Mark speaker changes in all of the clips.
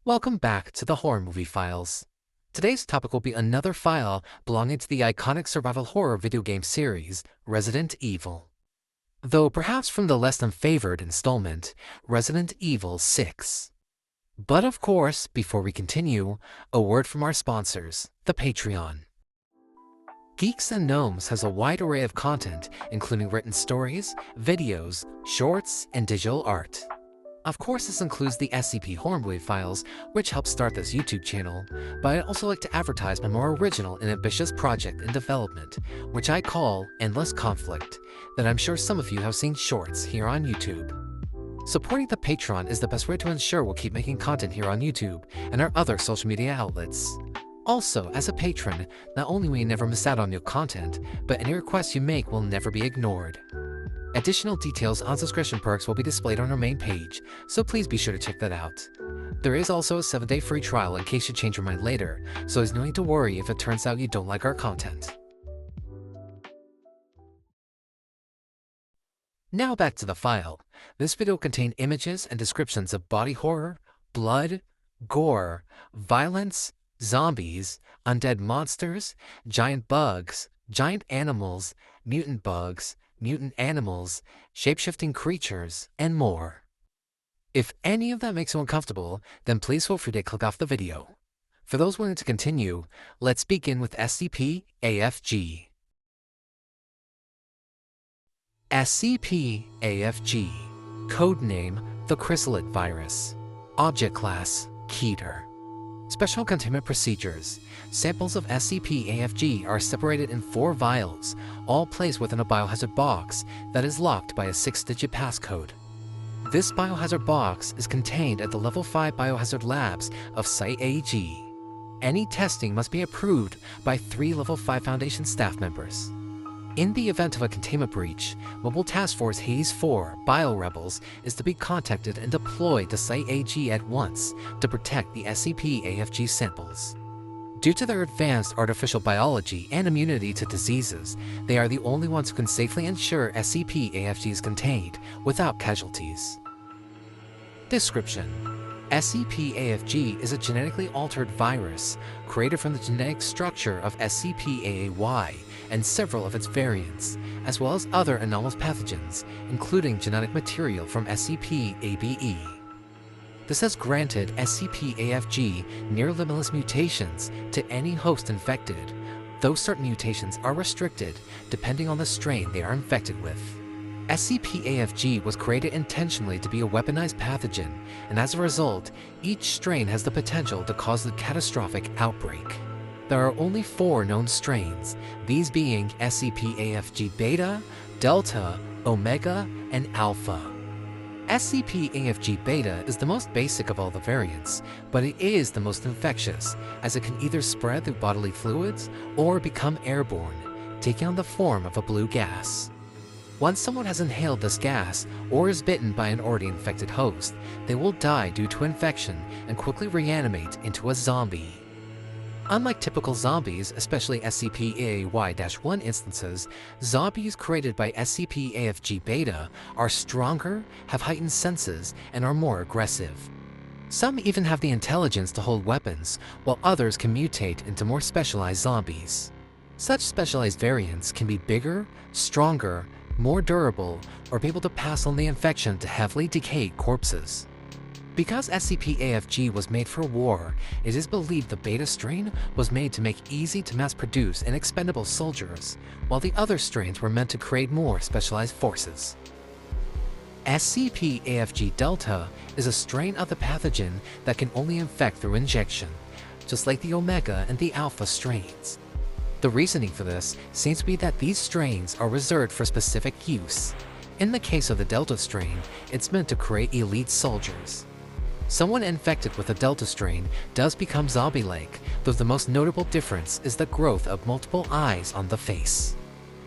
Speaker 1: Welcome back to the Horror Movie Files. Today's topic will be another file belonging to the iconic survival horror video game series, Resident Evil. Though perhaps from the less than favored installment, Resident Evil 6. But of course, before we continue, a word from our sponsors, the Patreon. Geeks and Gnomes has a wide array of content, including written stories, videos, shorts, and digital art. Of course, this includes the SCP Horror Movie Files, which helped start this YouTube channel, but I'd also like to advertise my more original and ambitious project in development, which I call Endless Conflict, that I'm sure some of you have seen shorts here on YouTube. Supporting the Patreon is the best way to ensure we'll keep making content here on YouTube and our other social media outlets. Also, as a patron, not only will you never miss out on new content, but any requests you make will never be ignored. Additional details on subscription perks will be displayed on our main page, so please be sure to check that out. There is also a 7-day free trial in case you change your mind later, so there's no need to worry if it turns out you don't like our content. Now back to the file. This video will contain images and descriptions of body horror, blood, gore, violence, zombies, undead monsters, giant bugs, giant animals, mutant bugs, mutant animals, shape-shifting creatures, and more. If any of that makes you uncomfortable, then please feel free to click off the video. For those wanting to continue, let's begin with SCP-AFG. SCP-AFG, codename the Chrysalid Virus, Object Class Keter. Special containment procedures. Samples of SCP-AFG are separated in 4 vials, all placed within a biohazard box that is locked by a 6-digit passcode. This biohazard box is contained at the Level 5 Biohazard Labs of Site AG. Any testing must be approved by 3 Level 5 Foundation staff members. In the event of a containment breach, Mobile Task Force Hades 4 Bio-Rebels is to be contacted and deployed to Site AG at once to protect the SCP-AFG samples. Due to their advanced artificial biology and immunity to diseases, they are the only ones who can safely ensure SCP-AFG is contained without casualties. Description: SCP-AFG is a genetically altered virus created from the genetic structure of SCP-AAY and several of its variants, as well as other anomalous pathogens, including genetic material from SCP-ABE. This has granted SCP-AFG near-limitless mutations to any host infected, though certain mutations are restricted depending on the strain they are infected with. SCP-AFG was created intentionally to be a weaponized pathogen, and as a result, each strain has the potential to cause a catastrophic outbreak. There are only 4 known strains, these being SCP-AFG Beta, Delta, Omega, and Alpha. SCP-AFG Beta is the most basic of all the variants, but it is the most infectious, as it can either spread through bodily fluids or become airborne, taking on the form of a blue gas. Once someone has inhaled this gas or is bitten by an already infected host, they will die due to infection and quickly reanimate into a zombie. Unlike typical zombies, especially SCP-AAY-1 instances, zombies created by SCP-AFG Beta are stronger, have heightened senses, and are more aggressive. Some even have the intelligence to hold weapons, while others can mutate into more specialized zombies. Such specialized variants can be bigger, stronger, more durable, or be able to pass on the infection to heavily decayed corpses. Because SCP-AFG was made for war, it is believed the Beta strain was made to make easy to mass-produce and expendable soldiers, while the other strains were meant to create more specialized forces. SCP-AFG Delta is a strain of the pathogen that can only infect through injection, just like the Omega and the Alpha strains. The reasoning for this seems to be that these strains are reserved for specific use. In the case of the Delta strain, it's meant to create elite soldiers. Someone infected with a Delta strain does become zombie-like, though the most notable difference is the growth of multiple eyes on the face.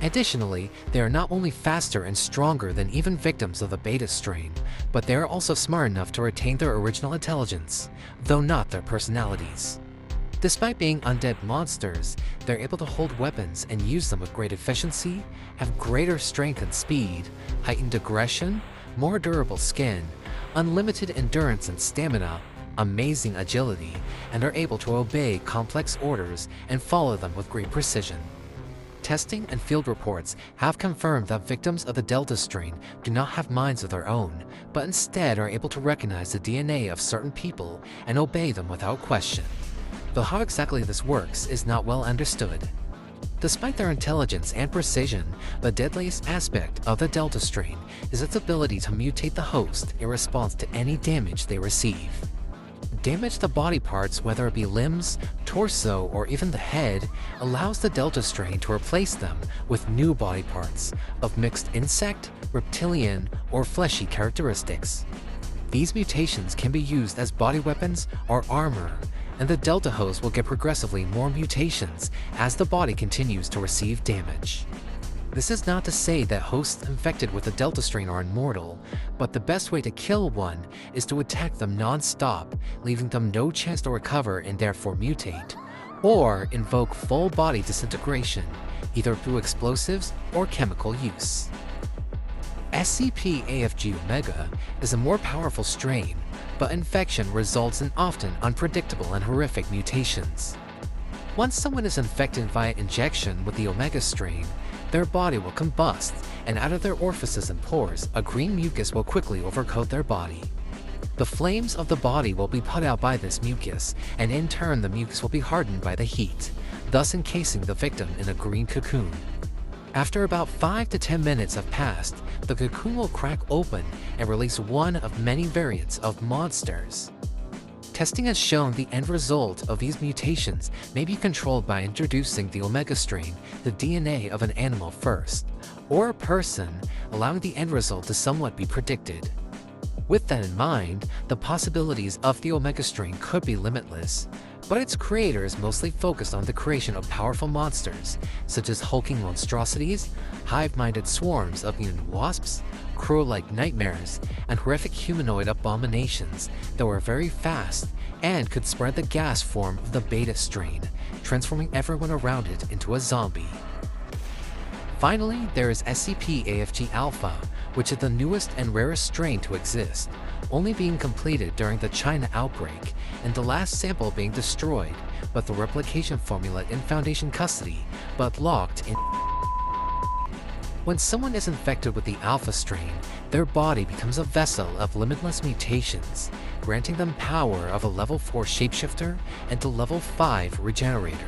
Speaker 1: Additionally, they are not only faster and stronger than even victims of the Beta strain, but they are also smart enough to retain their original intelligence, though not their personalities. Despite being undead monsters, they're able to hold weapons and use them with great efficiency, have greater strength and speed, heightened aggression, more durable skin, unlimited endurance and stamina, amazing agility, and are able to obey complex orders and follow them with great precision. Testing and field reports have confirmed that victims of the Delta strain do not have minds of their own, but instead are able to recognize the DNA of certain people and obey them without question. Though how exactly this works is not well understood. Despite their intelligence and precision, the deadliest aspect of the Delta strain is its ability to mutate the host in response to any damage they receive. Damage to body parts, whether it be limbs, torso, or even the head, allows the Delta strain to replace them with new body parts of mixed insect, reptilian, or fleshy characteristics. These mutations can be used as body weapons or armor, and the Delta host will get progressively more mutations as the body continues to receive damage. This is not to say that hosts infected with the Delta strain are immortal, but the best way to kill one is to attack them non-stop, leaving them no chance to recover and therefore mutate, or invoke full body disintegration, either through explosives or chemical use. SCP-AFG Omega is a more powerful strain, but infection results in often unpredictable and horrific mutations. Once someone is infected via injection with the Omega strain, their body will combust, and out of their orifices and pores, a green mucus will quickly overcoat their body. The flames of the body will be put out by this mucus, and in turn the mucus will be hardened by the heat, thus encasing the victim in a green cocoon. After about 5 to 10 minutes have passed, the cocoon will crack open and release one of many variants of monsters. Testing has shown the end result of these mutations may be controlled by introducing the Omega strain, the DNA of an animal first, or a person, allowing the end result to somewhat be predicted. With that in mind, the possibilities of the Omega strain could be limitless, but its creators mostly focused on the creation of powerful monsters, such as hulking monstrosities, hive-minded swarms of mutant wasps, crow-like nightmares, and horrific humanoid abominations that were very fast and could spread the gas form of the Beta strain, transforming everyone around it into a zombie. Finally, there is SCP-AFG Alpha, which is the newest and rarest strain to exist, only being completed during the China outbreak, and the last sample being destroyed, but the replication formula in Foundation custody, but locked in. When someone is infected with the Alpha strain, their body becomes a vessel of limitless mutations, granting them power of a level 4 shapeshifter and a level 5 regenerator.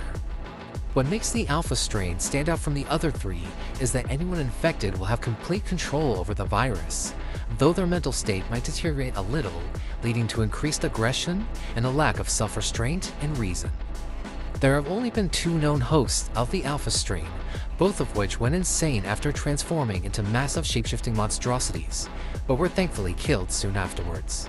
Speaker 1: What makes the Alpha strain stand out from the other three is that anyone infected will have complete control over the virus, though their mental state might deteriorate a little, leading to increased aggression and a lack of self-restraint and reason. There have only been 2 known hosts of the Alpha strain, both of which went insane after transforming into massive shapeshifting monstrosities, but were thankfully killed soon afterwards.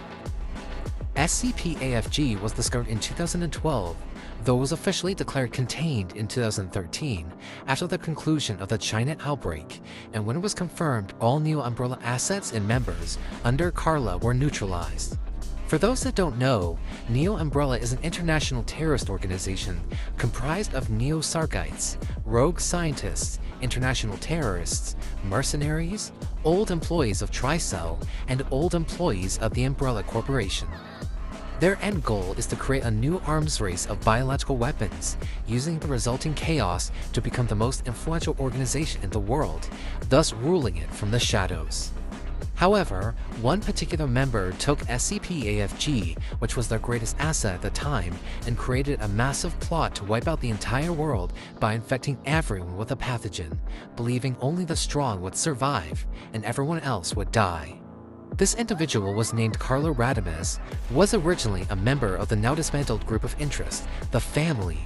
Speaker 1: SCP-AFG was discovered in 2012, though it was officially declared contained in 2013 after the conclusion of the China outbreak, and when it was confirmed all Neo Umbrella assets and members under Carla were neutralized. For those that don't know, Neo Umbrella is an international terrorist organization comprised of Neo-Sarkites, rogue scientists, international terrorists, mercenaries, old employees of Tricell, and old employees of the Umbrella Corporation. Their end goal is to create a new arms race of biological weapons, using the resulting chaos to become the most influential organization in the world, thus ruling it from the shadows. However, one particular member took SCP-AFG, which was their greatest asset at the time, and created a massive plot to wipe out the entire world by infecting everyone with a pathogen, believing only the strong would survive and everyone else would die. This individual was named Carla Radames, was originally a member of the now dismantled group of interest, the Family.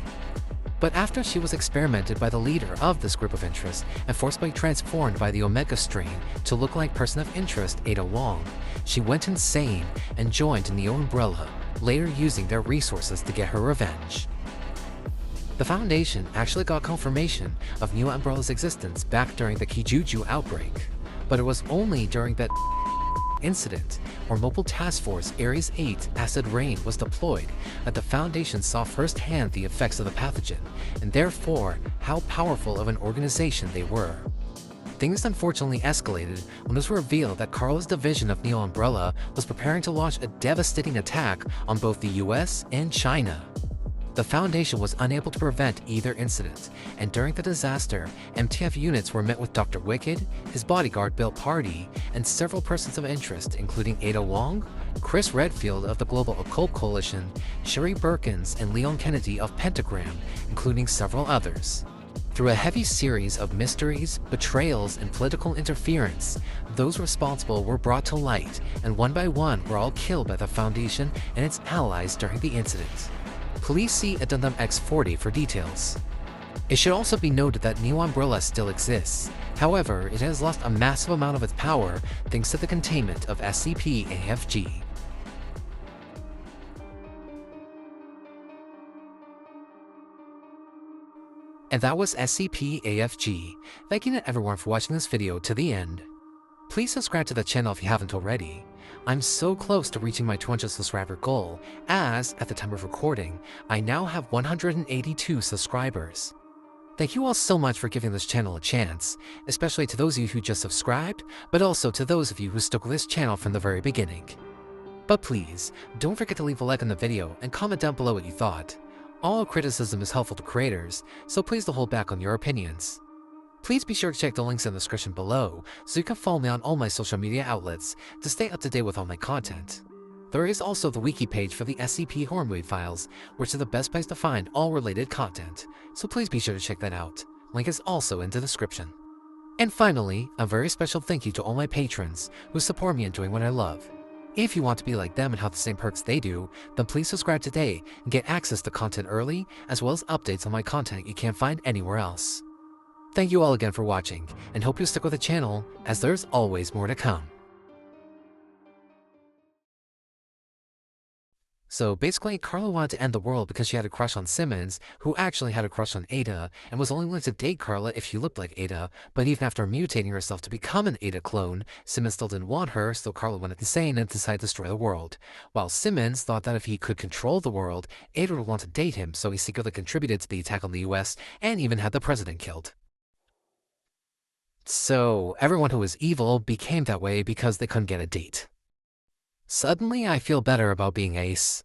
Speaker 1: But after she was experimented by the leader of this group of interest and forcibly transformed by the Omega strain to look like person of interest Ada Wong, she went insane and joined Neo Umbrella, later using their resources to get her revenge. The Foundation actually got confirmation of Neo Umbrella's existence back during the Kijuju outbreak, but it was only during that incident where Mobile Task Force Ares 8 Acid Rain was deployed that the Foundation saw firsthand the effects of the pathogen, and therefore how powerful of an organization they were. Things unfortunately escalated when it was revealed that Carla's division of Neo Umbrella was preparing to launch a devastating attack on both the US and China. The Foundation was unable to prevent either incident, and during the disaster, MTF units were met with Dr. Wicked, his bodyguard Bill Party, and several persons of interest including Ada Wong, Chris Redfield of the Global Occult Coalition, Sherry Birkins, and Leon Kennedy of Pentagram, including several others. Through a heavy series of mysteries, betrayals, and political interference, those responsible were brought to light, and one by one were all killed by the Foundation and its allies during the incident. Please see Addendum X40 for details. It should also be noted that Neo Umbrella still exists. However, it has lost a massive amount of its power thanks to the containment of SCP-AFG. And that was SCP-AFG. Thank you to everyone for watching this video to the end. Please subscribe to the channel if you haven't already. I'm so close to reaching my 200 subscriber goal, as, at the time of recording, I now have 182 subscribers. Thank you all so much for giving this channel a chance, especially to those of you who just subscribed, but also to those of you who stuck with this channel from the very beginning. But please, don't forget to leave a like on the video and comment down below what you thought. All criticism is helpful to creators, so please don't hold back on your opinions. Please be sure to check the links in the description below so you can follow me on all my social media outlets to stay up to date with all my content. There is also the wiki page for the SCP horror movie files, which is the best place to find all related content, so please be sure to check that out. Link is also in the description. And finally, a very special thank you to all my patrons who support me in doing what I love. If you want to be like them and have the same perks they do, then please subscribe today and get access to content early, as well as updates on my content you can't find anywhere else. Thank you all again for watching, and hope you stick with the channel, as there's always more to come. So basically, Carla wanted to end the world because she had a crush on Simmons, who actually had a crush on Ada, and was only willing to date Carla if she looked like Ada, but even after mutating herself to become an Ada clone, Simmons still didn't want her, so Carla went insane and decided to destroy the world. While Simmons thought that if he could control the world, Ada would want to date him, so he secretly contributed to the attack on the US, and even had the president killed. So, everyone who was evil became that way because they couldn't get a date. Suddenly, I feel better about being Ace.